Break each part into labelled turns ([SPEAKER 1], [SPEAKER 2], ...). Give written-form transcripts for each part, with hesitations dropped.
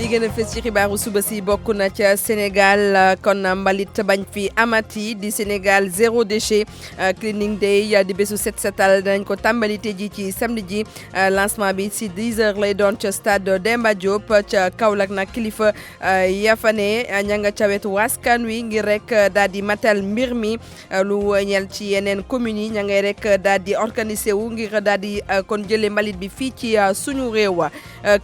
[SPEAKER 1] gën a fës ci xibaaru suba si bokk na ca Sénégal kon mbalit bañ fi amati di Sénégal zéro déchet cleaning day di bésu set setal danañ ko tàmbali tey ji ci samedi ji lancement bi si 10h lay doon ca stade Demba Diop ca Kaolack nag kilifa yafane ña nga ca wetu askan wi ngir rek daal di matal mbir mi lu ñel ci yeneen communes yi ña ngay rek daal di organiser wu ngir daal di kon jëlee mbalit bi fii ci suñu réew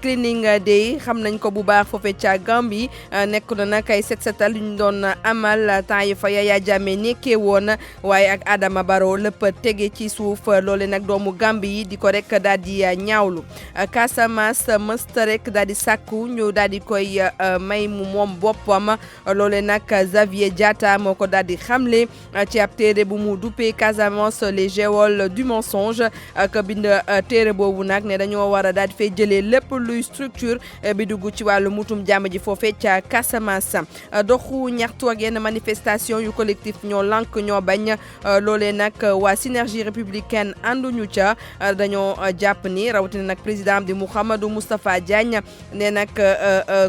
[SPEAKER 1] cleaning day xam nañ ko bu baax foofee ca Gambie nekk na nag ay set setal yu ñu doon amal temps yi fa Yaya Jammeh nekkee woon waaye ak Adama Barrow lépp tege ci suuf loole nag doomu Gambie yi di ko rek daal di ñaawlu Casamance mësta rek daal di sàkku ñu daal di koy may mu moom boppam loole nag Xavier Diatta moo ko daal di xamle ci ab téere bu mu duppee Casamance les geôles du mensonge ak bind téere boobu nag ne dañoo war a daal di fay jëlee lépp luy structure bi dugg ci wàllu mutum jàmm ji foofee ca Casamance doxu ñaxtu ak yenn manifestation yu collectif ñoo lànk ñoo bañ loolee nag waa synergie républicaine ànduñu ca dañoo jàpp ni rawatina nag président di Mouhamadou Moustapha Diagne ne nag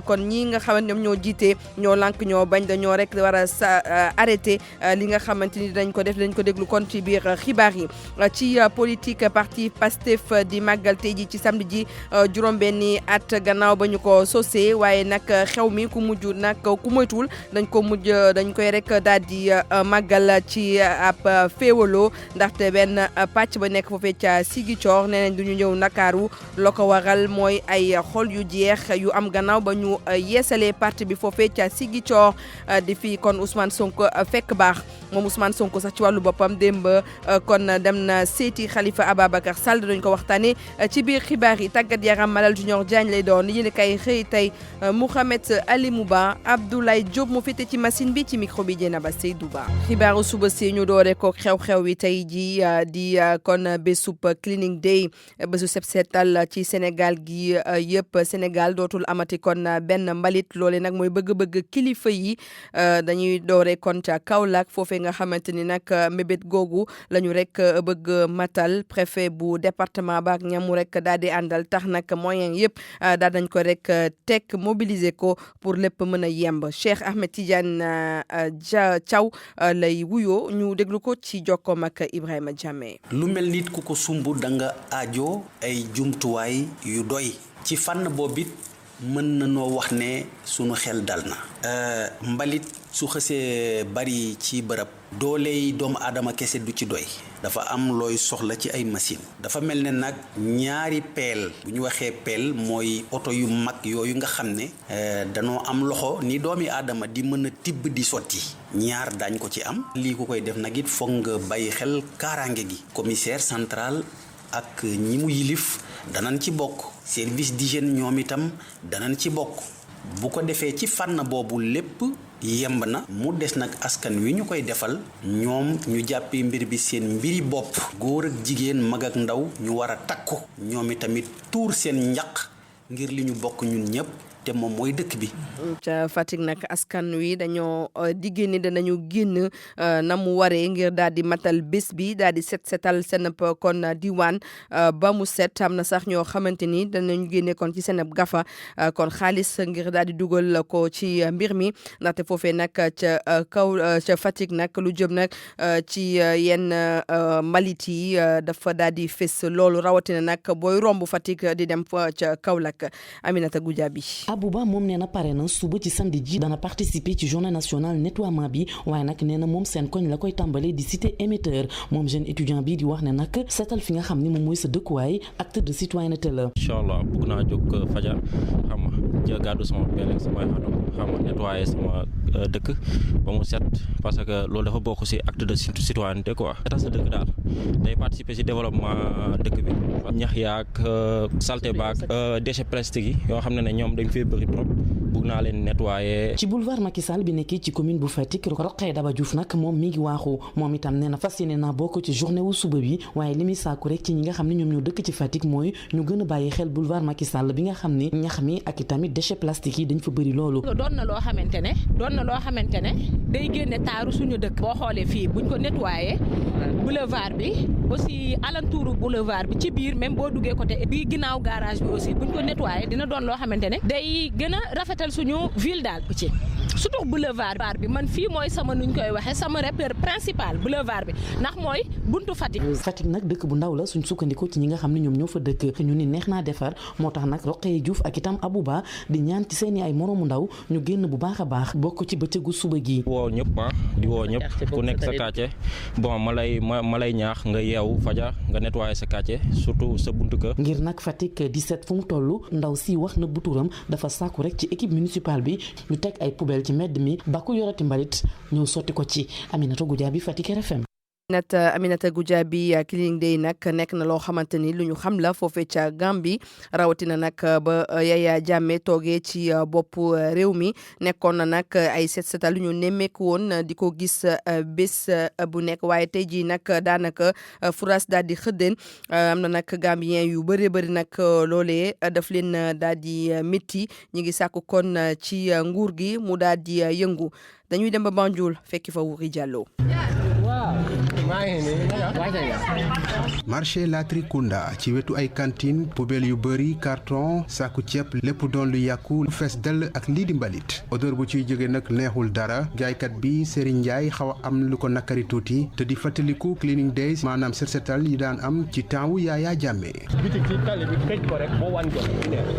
[SPEAKER 1] kon ñi nga xamante ñoom ñoo jiite ñoo lànk ñoo bañ dañoo rek war a arrêté li nga xamante ni dañ ko def dañ ko déglu kon ci biir xibaar yi ci politique parti Pastef di màggal tey ji ci samedi ji juróom-benni at gannaaw ba ñu ko sosee waaye nag xew mi ku moytuwul dañ koy rek daal di màggal ci ab féewaloo ndaxte benn pàcc ba nekk foofee ca Ziguinchor nee nañ du ñu ñëw Ndakaaru la ko waral mooy ay xol yu jeex yu am gannaaw ba ñu yeesalee parti bi foofee ca Ziguinchor di fi kon Ousmane Sonko fekk baax moom Ousmane Sonko sax ci wàllu boppam démb kon dem na seeti Khalifa Ababacar Sall dañ ko waxtaanee ci biir xibaar yi tàggat yaram Malal Junior Diagne lay doon yéen kay xëy tey Mouhamed Ali Mouba Abdoulaye Diop mu féete ci machine bi ci micro bi Dieynaba Seydou Ba xibaaru suba si ñu doore ko xew-xew wi tey ji di kon bésub cleaning day bésu set setal ci Sénégal gi yëpp Sénégal dootul amati kon benn mbalit loole nag mooy bëgg-bëgg kilifa yi dañuy doore kon ca Kaolack foofee nga xamante ni nag mébét googu la ñu rek bëgg matal préfet bu département ba ak ñamu rek daal di àndal tax nag moyen yëpp daal dañ ko rek teg mobiliser ko pour lépp mën a yemb Cheikh Ahmed Tidiane Thiaw lay wuyoo ñu déglu ko ci jokkoom ak Ibrahima Diamé.
[SPEAKER 2] lu mel nit ku ko sumb da nga aajo ay jumtuwaay yu doy ci fànn boobit mën na noo wax ne sunu xel dal na mbalit su xësee bari ci bërëb dooley doomu aadama kese du ci doy dafa am looy soxla ci ay machine dafa mel ne nag ñaari peel bu ñu waxee peel mooy oto yu mag yooyu nga xam ne danoo am loxo ni doomi aadama di mën a tibb di sotti ñaar daañ ko ci am lii ku koy def nag it foog nga bàyyi xel kaaraange gi commissaire central ak ñi mu yilif danañ ci bokk service d'hygiène ñoom itam danañ ci bokk bu ko defee ci fànn boobu lépp yemb na mu des nag askan wi ñu koy defal ñoom ñu jàppee mbir bi seen mbiri bopp góor ak jigéen mag ak ndaw ñu war a takku ñoom itamit tuur seen njaq ngir li ñu bokk ñun ñëpp te moom mooy dëkk bi.
[SPEAKER 1] ca Fatick nag askan wi dañoo diggée ni danañu génn na mu waree ngir daal di matal bés bi daal di setal seen kon diwaan ba mu set am na sax ñoo xamante ni danañu génne kon ci seen gafa kon xaalis ngir daal di dugal ko ci mbir mi ndaxte foofee nag ca ca Fatick nag lu jëm nag ci yenn mbalit yi dafa daal di fés loolu rawatina nag booy romb Fatick di dem fa ca Kaolack Aminata Goudiaby.
[SPEAKER 3] Abouba moom nee na pare na suba ci samedi ji dana participer ci journée nationale nettoiement bi waaye nag nee na moom seen koñ la koy tàmbalee di cité émetteur moom jeune étudiant bi di wax ne nag seetal fi nga xam ni moom mooy sa dëkkuwaay acte de citoyenneté la.
[SPEAKER 4] incha allah bëgg naa jóg fajar xam nga gàddu sama benn samay xatam xam nga nettoyer sama dëkk ba mu set parce que loolu dafa bokk ci acte de citoyenneté quoi. seetal sa dëkk daal day participer ci développement dëkk bi ñax yaak saleté baak déchets plastiques yi yoo xam ne ñoom dañ fee bëri trop bëgg naa leen nettoyer.
[SPEAKER 3] ci boulevard Macky Sall bi nekkee ci commune bu Fatick Rokhaya Daba Diouf nag moom mi ngi waaxu moom itam nee na fas yéene naa bokk ci journée wu suba bi waaye li muy sàkku rek ci ñi nga xam ne ñoom ñoo dëkk ci Fatick mooy ñu gën a bàyyi xel boulevard Macky Sall bi nga xam ne ñax mi ak itamit déchets plastiques yi dañ fa bëri loolu.
[SPEAKER 5] doon na loo xamante ne day génne taaru suñu dëkk boo xoolee fii buñ ko nettoyer boulevard bi aussi alentour boulevard bi ci biir même boo duggee côté bi ginnaaw garage bi aussi buñ ko nettoyé dina doon loo xamante ne day gën a rafetal suñu ville daal ci surtout boulevard bi man fii mooy sama nuñ koy waxee sama repère principal boulevard bi ndax mooy buntu Fatick.
[SPEAKER 3] Fatick nag dëkk bu ndaw la suñ sukkandiku ci ñi nga xam ne ñoom ñoo fa dëkk ñu ni neex naa defar moo tax nag Roqeye Diouf ak itam Abouba di ñaan ci seeni ay moroomu ndaw ñu génn bu baax a baax bokk ci bëccëgu suba gi.
[SPEAKER 4] woo ñëpp di woo ñëpp ku nekk sa quartier bon ma lay ñaax nga yeewu fajar nga nettoyer sa quartier surtout sa buntu kër.
[SPEAKER 3] ngir nag Fatick 17 fu mu toll ndaw si wax na buturam dafa sàkku rek ci équipe municipale bi ñu teg ay poubelle ci mbedd mi ba ku yorati mbalit ñëw sotti ko ci. Aminata Goudiaby Fatick RFM.
[SPEAKER 1] Aminata Goudiaby cleaning day nag nekk na loo xamante ni lu ñu xam la foofee ca Gambie rawatina nag ba Yaya Jammeh toogee ci bopp réew mi nekkoon na nag ay set setal lu ñu nemmeeku woon di ko gis bés bu nekk waaye tey jii nag daanaka furas daal di xëddeen am na nag Gambien yu bëree bëri nag loolee daf leen daal di métti ñi ngi sàkku kon ci nguur gi mu daal di yëngu dañuy dem ba Banjul fekki fa Wuri Diallo.
[SPEAKER 6] marché Latrikunda ci wetu ay cantine poubelle yu bëri carton saaku ceeb lépp doon lu yàqu lu fees dell ak lii di mbalit odeur bu ciy jóge nag neexul dara jaaykat bi Serigne Ndiaye xaw a am lu ko nakari tuuti te di fàttaliku cleaning days maanaam set setal yi daan am ci temps wu Yaya Jammeh.
[SPEAKER 7] bitik ci tali bi tëj ko rek boo wan jot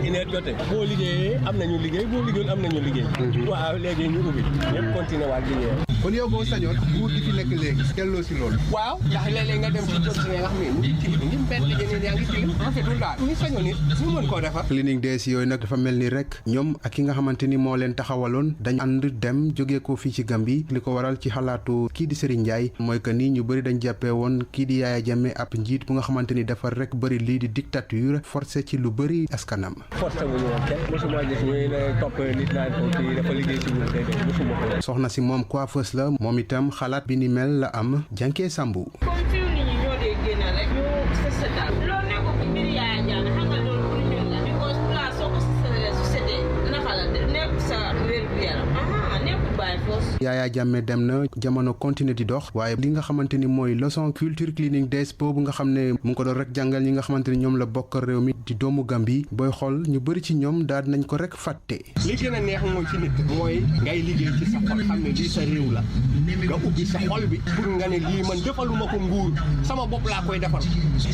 [SPEAKER 7] une heure jotee boo liggéeyee am nañu liggéey boo liggéeyul am nañu liggéey. waaw léegi ñu ubbi ñëpp continuer waat liggéey.
[SPEAKER 6] kon yow boo sañoon nguur gi fi nekk léegi delloo si loolu.
[SPEAKER 7] waaw ndax léeg-léeg nga dem ci tool si nga xam ne ñu ngi tilim ñu mbedd yeneen yaa ngi tilim rafetul daal ñu sañoon nit ñu mën koo defar.
[SPEAKER 6] cleaning days yooyu nag dafa mel ni rek ñoom ak ki nga xamante ni moo leen taxawaloon dañ ànd dem jógee ko fii ci Gambie li ko waral ci xalaatu kii di Serigne Ndiaye mooy que ni ñu bëri dañ jàppee woon kii di Yaya Jammeh ab njiit bu nga xamante ni dafa rek bëri lii di dictature forcé ci lu bëri askanam.
[SPEAKER 7] forcé wu ñu woon kenn mosuma gis ñuy ne topp nit naan ko kii dafa liggéey ci ñun déedéet mosuma ko.
[SPEAKER 6] soxna si moom coiffeuse la moom itam xalaat bi ni mel la am Janké Sambu.
[SPEAKER 8] comme fi nit ñi ñoo dee génn rek ñu setal loolu nekkul ko mbir Yaya Jammeh xam nga loolu pour ñun la because place soo ko setalee su setee naka la nekkul sa wér gu yaram nekkul bàyyi force.
[SPEAKER 6] Yaya Jammeh dem na jamono continuer di dox waaye li nga xamante ni mooy leçon culture cleaning days boobu nga xam ne mu ngi ko doon rek jàngal ñi nga xamante ni ñoom la bokkal réew mi di doomu Gambie booy xool ñu bëri ci ñoom daal nañ ko rek fàtte.
[SPEAKER 7] li gën a neex mooy ci nit mooy ngay liggéey ci sa xol xam ne lii sa réew la nga ubbi sa xol bi pour nga ne lii man defaluma ko nguur sama bopp laa koy defal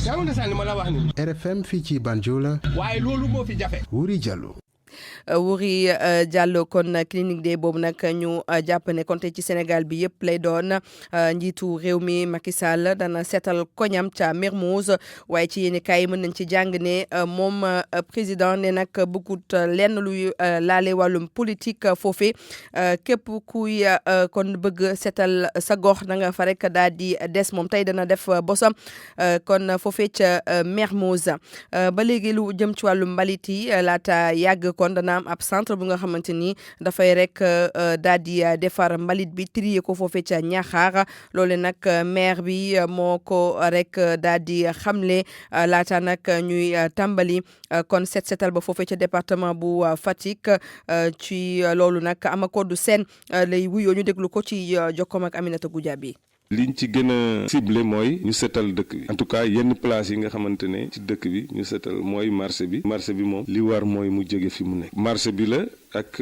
[SPEAKER 7] yaa ngi desaan li ma la wax ni
[SPEAKER 6] RFM fii ci Banjul
[SPEAKER 7] waaye loolu moo fi jafe.
[SPEAKER 6] Wuri Diallo.
[SPEAKER 1] Wuri Diallo kon clinique day boobu nag ñu jàpp ne kon tey ci Sénégal bi yëpp lay doon njiitu réew mi Macky Sall dana seetal koñam ca Mermoz waaye ci yéen kaay mën nañ ci jàng ne moom président ne nag bëggut lenn luy laale wàllum politique foofe képp kuy kon bëgg seetal sa gox da nga fa rek daal di des moom tey dana def bosam kon foofe ca Mermoz ba léegi lu jëm ci wàllum mbalit yi laata yàgg kon dana am ab centre bu nga xamante ni dafay rek daal di defar mbalit bi trier ko foofee ca Ñaxaar loole nag maire bi moo ko rek daal di xamle laata nag ñuy tàmbali kon set setal ba foofee ca département bu Fatick ci loolu nag Amakodou Sène lay wuyoo ñu déglu ko ci jokkoom ak Aminata Goudiaby.
[SPEAKER 9] liñ ci gën a ciblé mooy ñu setal dëkk bi en tout cas yenn place yi nga xamante ne ci dëkk bi ñu setal mooy marché bi moom li war mooy mu jóge fi mu nekk marché bi la ak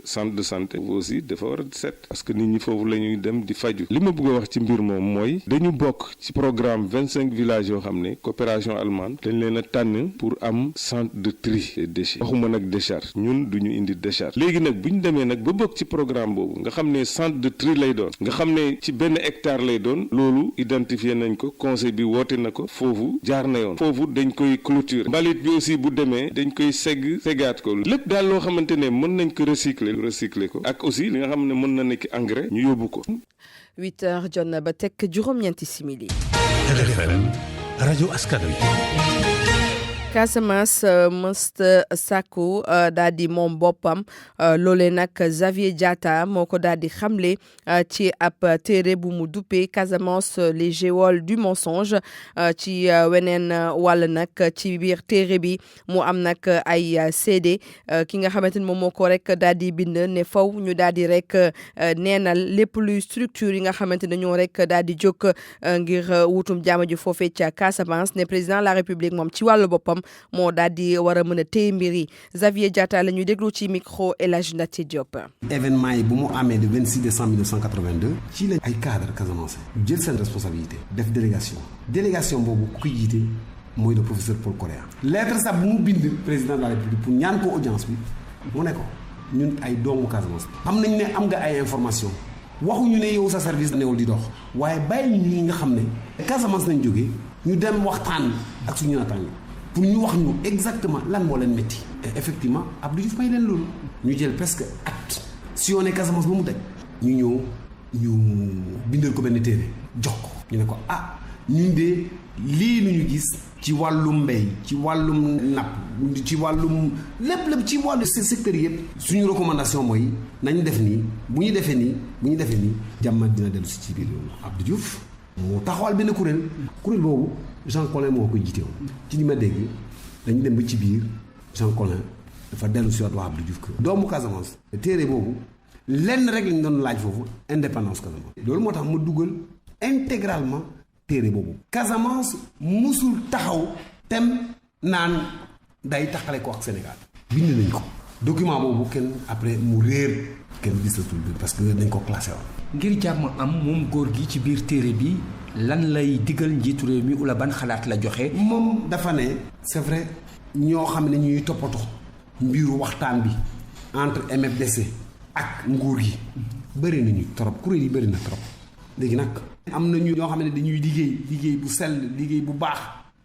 [SPEAKER 9] centre de santé aussi dafa war a set parce que nit ñi foofu la ñuy dem di faju li ma bëgg a wax ci mbir moom mooy dañu bokk ci programme 25 villages yoo xam ne coopération allemande dañ leen a tànn pour am centre de tri des déchets waxuma nag décharge ñun du ñu indi décharge léegi nag bu ñu demee nag ba bokk ci programme boobu nga xam ne centre de tri lay doon nga xam ne ci benn hectare lay doon loolu identifié nañ ko conseil bi woote na ko foofu jaar na yoon foofu dañ koy clôturer mbalit bi aussi bu demee dañ koy seggaat ko lépp daal loo xamante ne mën nañ ko recycler ko ak aussi li nga xam ne mën na nekk engrais ñu yóbbu ko.
[SPEAKER 1] 8h jot na ba teg juróom-ñeenti simili.
[SPEAKER 10] RFM rajo askan wi.
[SPEAKER 1] Casamance mësta sàkku daal di moom boppam loolee nag Xavier Diatta moo ko daal di xamle ci ab téere bu mu duppee Casamance les géoles du mensonge ci weneen wàll nag ci biir téere bi mu am nag ay seede ki nga xamante ni moom moo ko rek daal di bind ne faw ñu daal di rek neenal lépp luy structure yi nga xamante ne ñoo rek daal di jóg ngir wutum jaama ji foofee ca Casamance ne président de la République moom ci wàllu boppam moo daal di war a mën a téye mbir yi Xavier Diatta la ñuy déglu ci micro El Hadj Ndati Diop.
[SPEAKER 10] événement yi bu mu amee le 26 décembre 1982 ci la ay cadre Casamance yu jël seen responsabilité def délégation boobu ku koy jiite mooy le professeur Paul Correa. lettre sax bu mu bind président de la République pour ñaan ko audience bi mu ne ko ñun ay doomu Casamance am nañ ne am nga ay information waxuñu ne yow sa service newul di dox waaye bàyyi ñi nga xam ne Casamance nañ jógee ñu dem waxtaan ak suñu naataango pour ñu wax ñu exactement lan moo leen métti. et effectivement Abdou Diouf may leen loolu ñu jël presque at si on est Casamance ba mu daj ñu ñëw ñu bindal ko benn téere jox ko ñu ne ko ñun de lii lu ñu gis ci wàllum mbéy ci wàllum napp ci wàllum lépp ci wàllu secteur yëpp suñu recommandation mooy nañ def nii bu ñu defee nii jàmm dina dellu si ci biir yoonu Abdou Diouf moo taxawal benn kuréel boobu Jean Collin moo koy jiite woon ci li ma dégg dañu dem ba ci biir Jean Collin dafa dellu si waat waa Abdou Diouf doomu Casamance téere boobu lenn rek lañ doon laaj foofu indépendance Casamance loolu moo tax ma dugal intégralement téere boobu Casamance musul taxaw tem naan day taxale ko ak Sénégal bind nañ ko document boobu kenn après mu réer kenn gisatul bi parce que dañ ko classé woon.
[SPEAKER 11] ngir jàmm am moom góor gi ci biir téere bi lan lay digal njiitu réew mi wala ban xalaat la joxe.
[SPEAKER 10] moom dafa ne c'est vrai ñoo xam ne ñuy toppatoo mbiru waxtaan bi entre MFDC ak nguur gi bëri nañu trop kuréel yi bëri na trop léegi nag am na ñoo xam ne dañuy liggéey bu sell liggéey bu baax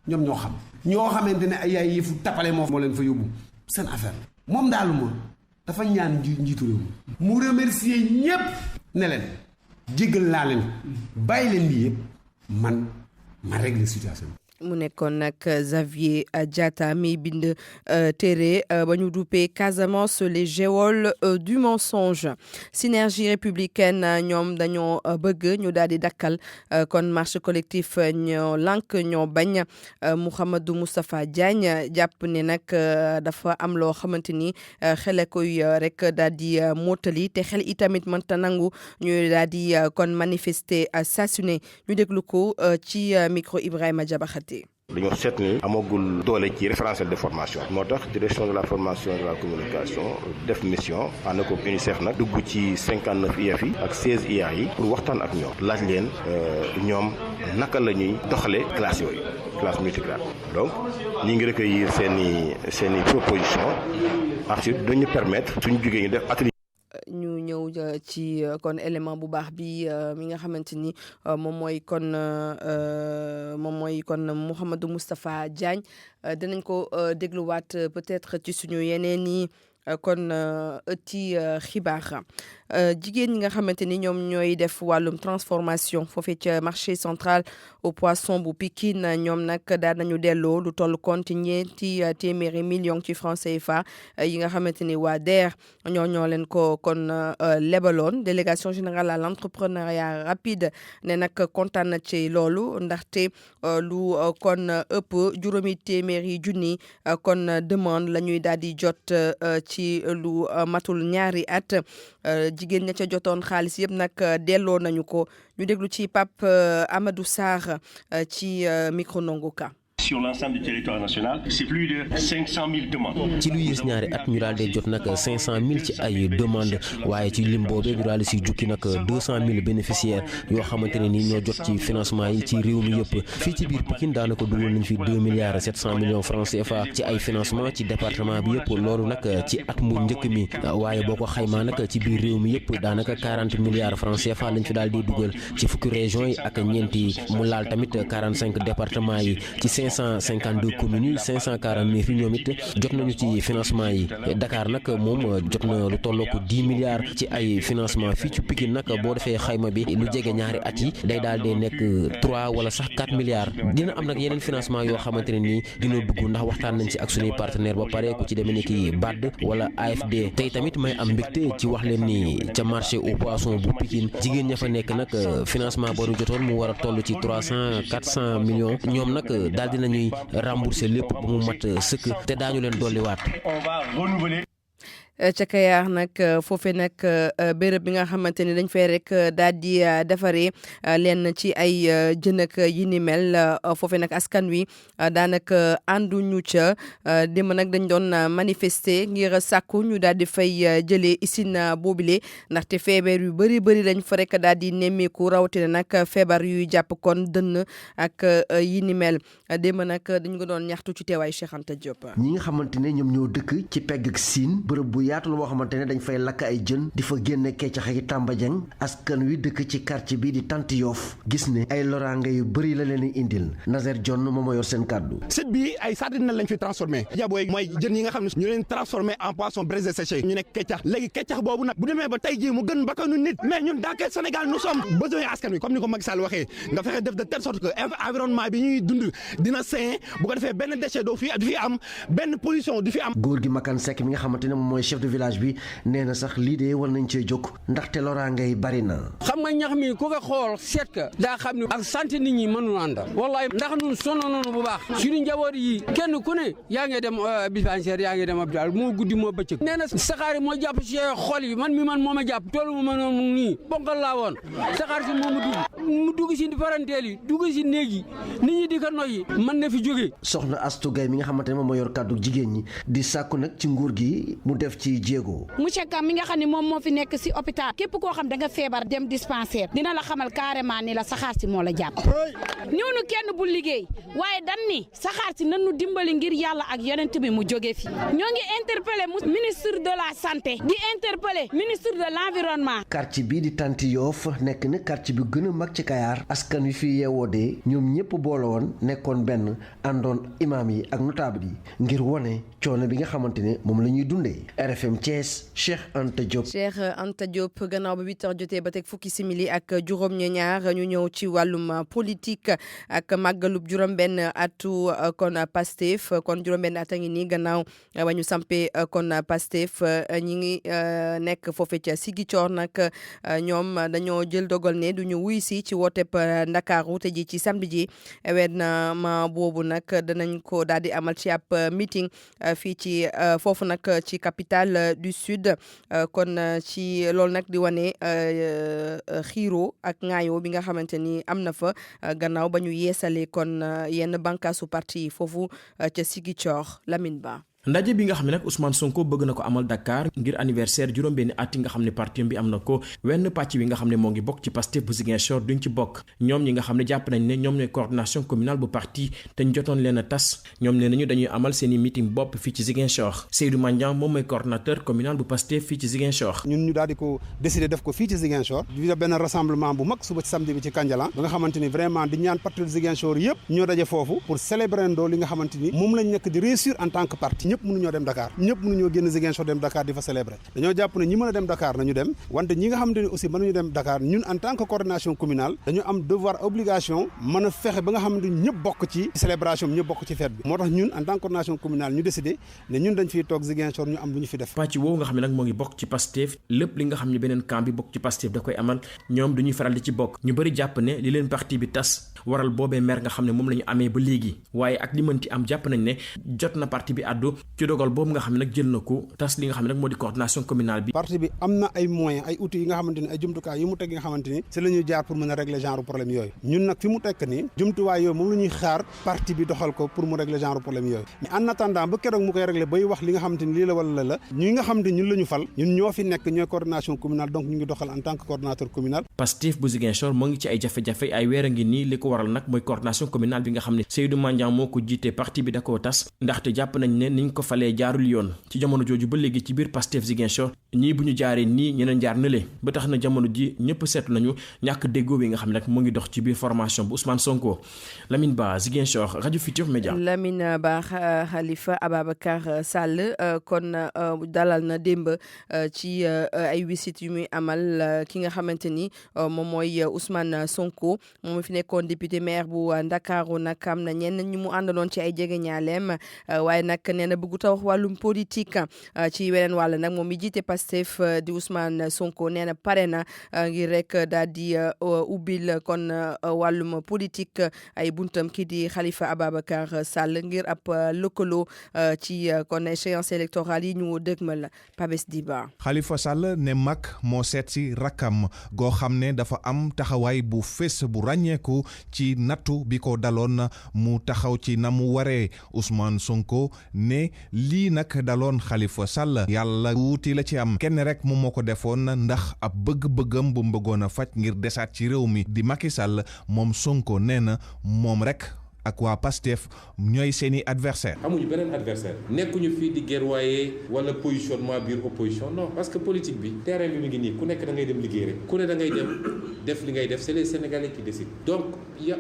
[SPEAKER 10] ñoom ñoo xam ñoo xamante ne ay yëfu tapale moo leen fa yóbbu seen affaire la moom daal dafa ñaan njiitu réew mi mu remercier ñépp ne leen jéggal laa leen bàyyi leen lii yëpp man ma régler situation
[SPEAKER 1] mu nekkoon nag Xavier Diatta mi bind téere ba ñu duppee Casamance les géoles du mensonge synergie républicaine ñoom dañoo bëgg ñu daal di dakkal kon marche collectif ñoo lànk ñoo bañ Mouhamadou Moustapha Diagne jàpp ne nag dafa am loo xamante ni xel koy rek daal di mottali te xel itamit mënta nangu ñu daal di kon manifester saa su ne ñu déglu ko ci micro Ibrahima Diabakhate.
[SPEAKER 12] dañoo seet ni amagul doole ci référentiel de formation moo tax direction de la formation et de la communication def mission ànd ko UNICEF nag dugg ci 59 IEF yi ak 16 IA yi pour waxtaan ak ñoom laaj leen ñoom naka la ñuy doxalee classe yooyu classe multigrade donc ñi ngi recueillir seen i proposition ensuite dañu permettre suñu jógee ñu def atelier.
[SPEAKER 1] ñu ñëw ci kon élément bu baax bi mi nga xamante ni moom mooy kon Mouhamadou Moustapha Diagne dinañ ko dégluwaat peut-être ci suñu yeneen i kon ëtti xibaar jigéen ñi nga xamante ni ñoom ñooy def wàllum transformation foofee ca marché central au poisson bu Pikine ñoom nag daal nañu delloo lu toll compte ñeenti téeméeri millions ci francs CFA yi nga xamante ni waa DER ñoo leen ko kon lebaloon délégation générale à l'entrepreneuriat rapide ne nag kontaan na ci loolu ndaxte lu kon ëpp juróomi téeméeri junni kon demande la ñuy daal di jot ci lu matul ñaari at jigéen ña ca jotoon xaalis yëpp nag delloo nañu ko ñu déglu ci Pape Amadou Sarr ci micro Nongoka.
[SPEAKER 13] Sur l'ensemble du territoire national, c'est plus de 500 000 demandes.
[SPEAKER 14] ci lu yées ñaari at ñu daal di jot nag 500 000 ci ay demandes waaye ci lim boobee ñu daal di si jukki nag 200 000 bénéficiaires yoo xamante ne ni ñoo jot ci financement yi ci réew mi yëpp fii ci biir Pikine daanaka dugal nañ fi 2 milliards 700 millions francs CFA ci ay financement ci département bi yëpp loolu nag ci at mu njëkk mi waaye boo ko xaymaa nag ci biir réew mi yëpp daanaka 40 milliards francs CFA lañ fi daal di dugal ci fukki régions yi ak ñeenti mu laal tamit 45 départements yi ci 452 communes yi 549 yi ñoom it jot nañu ci financement yi Dakar nag moom jot na lu tolloo ko 10 milliards ci ay financement fii ci Pikine nag boo defee xayma bi lu jege ñaari at yi day daal di nekk 3 wala sax 4 milliards dina am nag yeneen financement yoo xamante ne nii dina dugg ndax waxtaan nañ ci ak suñuy partenaire ba pare ku ci demee ni ki BAD wala AFD tey tamit may am mbégte ci wax leen ni ca marché au poisson bu Pikine jigéen ña fa nekk nag financement ba du jotoon mu war a toll ci 300-400 millions ñoom nag daal dinañuy rembourser lépp ba mu mat sëkk te daañu leen dolliwaat.
[SPEAKER 1] ca Kayar nag foofee nag béréb bi nga xamante ni dañ fay rek daal di defaree leen ci ay jën ak yi ni mel foofee nag askan wi daanaka ànduñu ca démb nag dañ doon manifester ngir sàkku ñu daal di fay jëlee usine boobule ndaxte feebar yu bëri dañ fa rek daal di nemmeeku rawatina nag feebar yuy jàpp kon dënn ak yi ni mel démb nag dañ ko doon ñaxtu ci teewaayu Cheikh Anta Diop.
[SPEAKER 15] ñi nga xamante ne ñoom ñoo dëkk ci pegg ak Sine bërëb bu yaatu la boo xamante ne dañ fay lakk ay jën di fa génne keccax ak Tamba Dieng askan wi dëkk ci quartier bi di Tant Yoff gis ne ay loraange yu bëri la leen indil Nazer John moom moo yor seen kàddu.
[SPEAKER 16] site bi ay sardine lañ fi transformé jabooy mooy jën yi nga xam ne ñu leen transformé en poisson braisé séché ñu nekk keccax léegi keccax boobu nag bu demee ba tey jii mu gën bakkanu nit mais ñun dans quel Sénégal nous sommes besoin askan wi comme ni ko Macky Sall waxee nga fexe def de telle sorte que environnement bi ñuy dund dina sain bu ko defee benn déchet du fi am benn pollution du fi am.
[SPEAKER 15] góor gi Makan Seck mi nga xamante ne moom mooy chef de village bi nee na sax lii de war nañ cee jóg ndaxte loraange yi bari na.
[SPEAKER 17] xam nga ñax mi ku ko xool seet ka daa xam ne ak santé nit ñi mënul ànd wallaay ndax ñun sonn nañu bu baax suñu njaboot yi kenn ku ne yaa ngi dem dispensaire yaa ngi dem hôpital moo guddi moo bëccëg nee na saxaar yi moo jàpp ci xol yi man moo ma jàpp toolu ma noonu nii bonkal laa woon saxaar si moo mu dugg si parenteel yi dugg si néeg yi nit ñi di ko noyyi mën na fi jógee.
[SPEAKER 15] soxna Astou Gaye mi nga xamante ne moom moo yor kàddu jigéen ñi di sàkku nag ci nguur gi mu def ci jéego.
[SPEAKER 18] monsieur Kam mi nga xam ne moom moo fi nekk si hôpital képp koo xam da nga feebar dem dispensaire dina la xamal carrément ni la saxaar si moo la jàpp ñëwnu kenn bu liggéey waaye dan ni saxaar si nanu dimbali ngir yàlla ak yonent bi mu jóge fi ñoo ngi interpellé ministre de la santé di interpellé ministre de l'environnement.
[SPEAKER 15] quartier bii di Tant Yoff nekk na quartier bi gën a mag ci Kayar askan wi fi yeewoo de ñoom ñëpp boole woon nekkoon benn àndoon imaam yi ak notable yi ngir wone coono bi nga xamante ne moom la ñuy dundee. RFM Thiès Cheikh Anta Diop.
[SPEAKER 1] Cheikh Anta Diop gannaaw ba 8h jotee ba teg fukki simili ak juróom-ñaar ñu ñëw ci wàllum politique ak màggalub juróom-benn atu kon Pastef kon juróom-benn at a ngi nii gannaaw ba ñu sampee kon Pastef ñi ngi nekk foofee ca Ziguinchor nag ñoom dañoo jël dogal ne du ñu wuy si ci wooteb Ndakaaru te ji ci samedi ji événement boobu nag danañ ko daal di amal ci ab meeting fii ci foofu nag ci capitale du Sud kon ci loolu nag di wane xiiro ak ŋaayoo bi nga xamante ni am na fa gannaaw ba ñu yeesale kon yenn bànqaasu parti yi foofu ca Ziguinchor Lamine Ba.
[SPEAKER 19] ndaje bi nga xam ne nag Ousmane Sonko bëgg na ko amal Dakar ngir anniversaire juróom-benni at yi nga xam ne parti bi am na ko wenn pàcc wi nga xam ne moo ngi bokk ci Pastef bu Ziguinchor duñ ci bokk ñoom ñi nga xam ne jàpp nañ ne ñoom ñooy coordination communale bu parti te ñu jotoon leen a tas ñoom nee nañu dañuy amal seen i meeting bopp fii ci Ziguinchor Seydou Mandiang moom mooy coordinateur communal bu Pastef fii ci Ziguinchor.
[SPEAKER 20] ñun ñu daal di ko décider def ko fii ci Ziguinchor di def benn rassemblement bu mag suba ci samedi bi ci Kandialang ba nga xamante ni vraiment di ñaan patriote Ziguinchor yëpp ñoo daje foofu pour célébrer ndoo li nga xamante ni moom lañ nekk di réussir en tant que parti ñëpp mënuñoo dem Dakar ñëpp mënuñoo génn Ziguinchor dem Dakar di fa célébrer dañoo jàpp ne ñi mën a dem Dakar nañu dem wante ñi nga xamante ni aussi mënuñu dem Dakar ñun en tant que coordination communale dañu am devoir obligation mën a fexe ba nga xamante ni ñëpp bokk ci célébration bi ñëpp bokk ci fête bi moo tax ñun en tant que coordination communale ñu décidé ne ñun dañ fiy toog Ziguinchor ñu am lu ñu fi def
[SPEAKER 19] pàcc woowu nga xam ne nag moo ngi bokk ci Pastef lépp li nga xam ne beneen camp bi bokk ci Pastef da koy amal ñoom duñuy faral di ci bokk ñu bëri jàpp ne li leen parti bi tas waral boobee mer nga xam ne moom la ñu amee ba léegi waaye ak li mën ci am jàpp nañ ne jot na parti bi àddu ci dogal boobu nga xam ne nag jël na ko tas li nga xam ne nag moo di coordination communale bi.
[SPEAKER 20] parti bi am na ay moyens ay outils yi nga xamante ni ay jumtukaay yi mu teg yi nga xamante ni c'est la ñuy jaar pour mën a régler genre problème yooyu ñun nag fi mu tekk nii jumtuwaay yooyu moom la ñuy xaar parti bi doxal ko pour mu régler genre problème yooyu mais en attendant ba keroog mu koy régler bay wax li nga xamante ni lii la wala la ñi nga xamante ni ñun la ñu fal ñun ñoo fi nekk ñooy coordination communale donc ñu ngi doxal en tant que coordinateur communal.
[SPEAKER 19] Pastef bu Ziguinchor moo ngi ci ay jafe-jafe ay weer a ngi nii li ko waral nag mooy coordination communale bi nga xam ne Seydou Mandiang moo ko jiite parti bi da koo tas ndaxte jàpp nañ ne niñ niñ ko falee jaarul yoon ci jamono jooju ba léegi ci biir Pastef Ziguinchor ñii bu ñu jaaree nii ñeneen jaar na le ba tax na jamono ji ñëpp seetlu nañu ñàkk déggoo bi nga xam ne nag mu ngi dox ci biir formation bu Ousmane Sonko. Lamine Ba Ziguinchor rajo Futur Média.
[SPEAKER 1] Lamine Ba Khalifa Ababacar Sall kon dalal na démb ci ay wisit yu muy amal ki nga xamante ni moom mooy Ousmane Sonko moom fi nekkoon député maire bu Ndakaaru nag am na ñenn ñu mu àndaloon ci ay jegeñaaleem waaye nag nee na bëggut a wax wàllum politique ci weneen wàll nag moom mi jiite Pastef di Ousmane Sonko nee na pare na ngir rek daal di ubbil kon wàllum politique ay buntam kii di Khalifa Ababacar Sall ngir ab lëkkaloo ci kon échéance électorale yi ñu dëgmal Pabes Diba.
[SPEAKER 21] Khalifa Sall ne mag moo seet si rakkam goo xam ne dafa am taxawaay bu fés bu ràññeeku ci nattu bi ko daloon mu taxaw ci na mu waree Ousmane Sonko ne lii nag daloon Khalifa Sall yàlla wuuti la ci am kenn rek moom moo ko defoon ndax ab bëgg-bëggam bu mbëggoon a faj ngir desaat ci réew mi di Macky Sall moom Sonko nee na moom rek ak waa Pastef ñooy seeni adversaire
[SPEAKER 22] amuñu beneen adversaire nekkuñu fii di guerroyer wala positionnement biir opposition non parce que politique bi terrain bi mi ngi nii ku nekk da ngay dem liggéey rek ku ne da ngay dem def li ngay def c'est les Sénégalais qui décident donc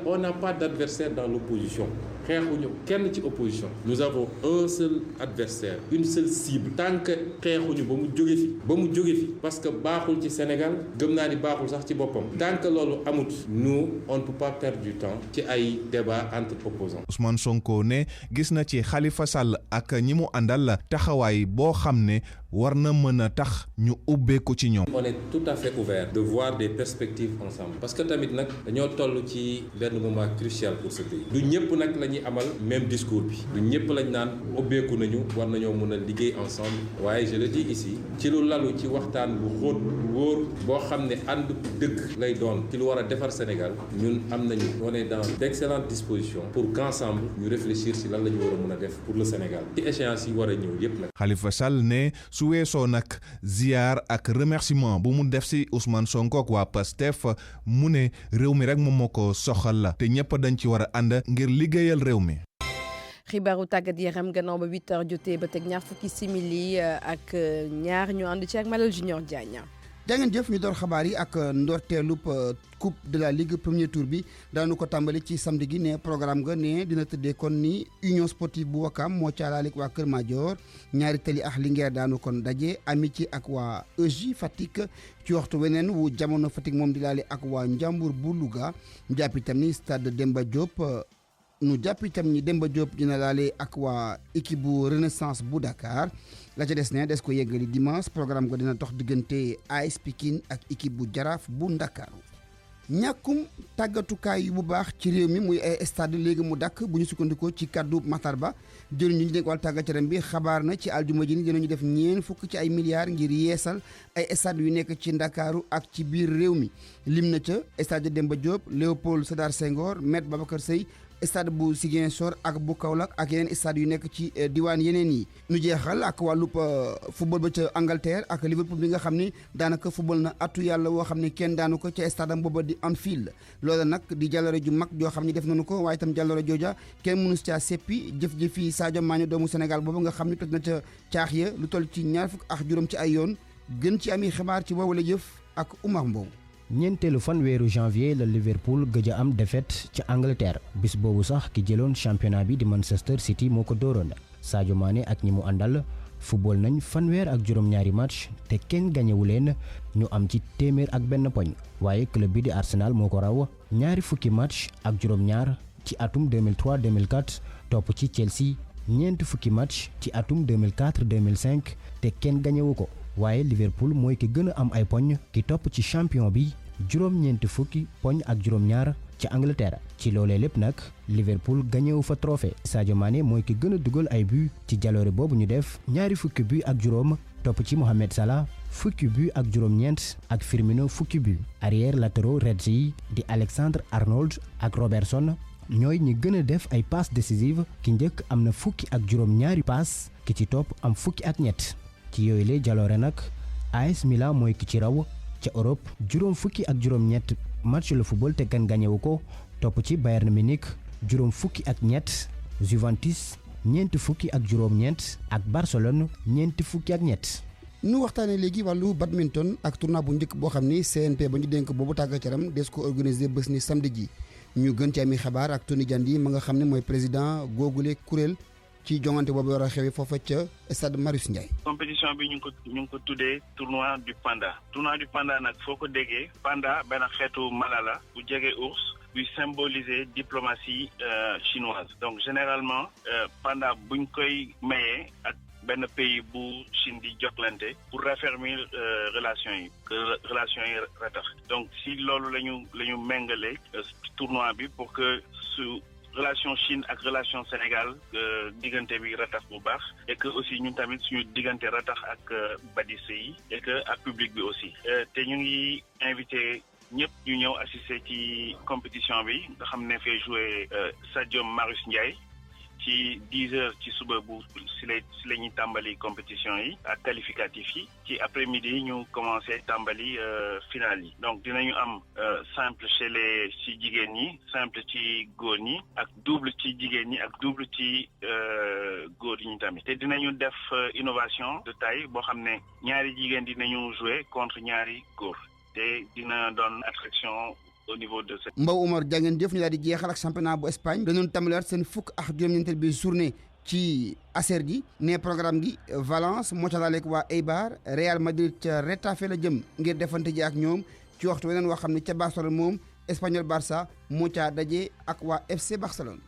[SPEAKER 22] on n'a pas d'adversaire dans l'opposition xeexuñu kenn ci opposition nous avons un seul adversaire une seule cible tant que xeexuñu ba mu jóge fi parce que baaxul ci Sénégal gëm naa ni baaxul sax ci boppam tant que loolu amut nous on ne peut pas perdre du temps ci ay débat entre opposants.
[SPEAKER 21] Ousmane Sonko ne gis na ci Khalifa Sall ak ñi mu àndal taxawaay boo xam ne war na mën a tax ñu ubbeeku ci ñoom.
[SPEAKER 22] on est tout à fait ouvert de voir des perspectives ensemble parce que tamit nag dañoo toll ci benn moment crucial pour ce pays du ñëpp nag la ñuy amal même discours bi du ñëpp lañ naan ubbeeku nañu war nañoo mën a liggéey ensemble waaye je le dis ici ci lu lalu ci waxtaan bu xóot bu wóor boo xam ne ànd dëgg lay doon ci lu war a defar Sénégal ñun am nañu on est dans d'excellentes dispositions pour qu'ensemble ñu réfléchir ci lan la ñu war a mën a def pour le Sénégal ci échéance yi war a ñëw yépp nag.
[SPEAKER 21] Khalifa Sall ne su weesoo nag ziar ak remerciement bu mu def ci Ousmane Sonko ak waa Pastef mu ne réew mi rek moom moo ko soxal la te ñëpp dañ ci war a ànd ngir liggéeyal réew mi.
[SPEAKER 1] xibaaru tàggat yaram gannaaw ba 8h jotee ba teg ñaar fukki simili ak ñaar ñu ànd ci ak Malal Junior Diagne.
[SPEAKER 23] jàngeen jëf ñu door xabaar yi ak ndorteelub coupe de la ligue premier tour bi daanu ko tàmbali ci samedi gi ne programme ga ne dina tëddee kon ni union sportive bu Wakam moo caalaalik waa Kër Madior ñaari tali ak Linguère daanu kon daje Amitié ak waa EJ Fatick ci waxtu weneen wu jamono Fatick moom di laale ak waa Njambur bu Louga ñu jàpp itam ni stade Demba Diop Demba Diop dina laale ak waa équipe bu Renaissance bu Dakar la ca des ne des ko yeggali dimanche programme ga dina dox diggante AS Pikine ak équipe bu Jaraaf bu Ndakaaru ñàkkum tàggatukaay bu baax ci réew mi muy ay stade léegi mu dakk bu ñu sukkandikoo ci kaddu Matar Ba jëriñ ñu dénk wàllu tàggat yaram bi xabaar na ci aljuma ji ni dinañu def ñeen fukk ci ay milliards ngir yeesal ay stade yu nekk ci Ndakaaru ak ci biir réew mi lim na ca stade Demba Diop Léopold Sédar Senghor Me Babacar Seye stade bu Ziguinchor ak bu Kaolack ak yeneen stade yu nekk ci diwaan yeneen yi ñu jeexal ak wàllub football ba ca Angleterre ak Liverpool bi nga xam ni daanaka football na atu yàlla woo xam ne kenn daanu ko ca stade am booba di Anfield loola nag di jàllore ju mag joo xam ne def nañu ko waaye itam jàllore jooja kenn mënu caa seppi jëf-jëfi Sadio Mané doomu Sénégal boobu nga xam ne toj na ca caax ya lu toll ci 25 ci ay yoon gën ci ami xibaar ci woowale jëf ak Oumar Mbow.
[SPEAKER 24] ñeenteelu fan weeru janvier la Liverpool gëj a am défaite ci Angleterre bis boobu sax ki jëloon championnat bi di Manchester City moo ko dooroon Sadio Mané ak ñi mu àndal football nañ fanweer ak juróom-ñaari match te kenn gañewu leen ñu am ci téeméer ak benn poñ waaye club bi di Arsenal moo ko raw ñaari fukki match ak juróom-ñaar ci atum 2003-2004 topp ci Chelsea ñeenti fukki match ci atum 2004-2005 te kenn gañewu ko waaye Liverpool mooy ki gën a am ay poñ ki topp ci champion bi juróom-ñeenti fukki poñ ak juróom-ñaar ci Angleterre ci loolee lépp nag Liverpool gañewu fa trophée Sadio Mané mooy ki gën a dugal ay but ci jaloore boobu ñu def ñaari fukki but ak juróom topp ci Mohamed Salah fukki but ak juróom-ñeent ak Firmino fukki but arrière latéraux Reds yi di Alexandre Arnold ak Robertson ñooy ñi gën a def ay passes décisives ki njëkk am na fukki ak juróom-ñaari passe ki ci topp am fukki ak ñett ci yooyu le jaloore nag AS Milan mooy ki ci raw ca Europe juróom fukki ak juróom-ñett match la football te kan gañewu ko topp ci Bayern Munich juróom fukki ak ñett Juventus ñeenti fukki ak juróom-ñeent ak Barcelone ñeenti fukki ak ñett.
[SPEAKER 23] nu waxtaanee léegi wàllu badminton ak tournoi bu njëkk boo xam ni CNP ba ñu dénk boobu tàggat yaram des ko organisé bés ni samedi ji ñu gën ci ami xabaar ak Tony Diandi ma nga xam ne mooy président googule kuréel ci jongante boobu war a xewi foofa ca stade Marius Ndiaye.
[SPEAKER 2] compétition bi ñu ngi ko tuddee tournoi du panda nag foo ko déggee panda benn xeetu mala la bu jege ours buy symboliser diplomatie chinoise donc généralement panda buñ koy mayee ak benn pays bu Chine di jokkalante pour raffermir relation yi ratax donc si loolu la ñu méngale tournoi bi pour que su relation Chine ak relation Sénégal diggante bi ratax bu baax et que aussi ñun tamit suñu diggante ratax ak badise yi et que ak public bi aussi te ñu ngi invité ñëpp ñu ñëw assister ci compétition bi nga xam ne fay jouer stade Marius Ndiaye ci 10 heures ci suba bu si la ñuy tàmbali compétition yi ak qualificatif yi ci après midi ñu commencé tàmbali finale yi donc dinañu am simple ci jigéen ñi simple ci góor ñi ak double ci jigéen ñi ak double ci góor ñi tamit te dinañu def innovation de taille boo xam ne ñaari jigéen dinañu jouer contre ñaari góor te dina doon attraction au niveau de cette.
[SPEAKER 23] Mbaw Umar jàngeen jëf ñu daal di jeexal ak championnat bu Espagne dañu tàmbaliwaat seen fukk ak juróom-ñeenteel bi journée ci aser gi ne programme gi Valence moo ca laaleeg waa Eibar Real Madrid ca Retafe la jëm ngir defante ji ak ñoom ci waxtu weneen woo xam ne ca Barcelone moom Espagnol Barça moo caa daje ak waa FC Barcelone.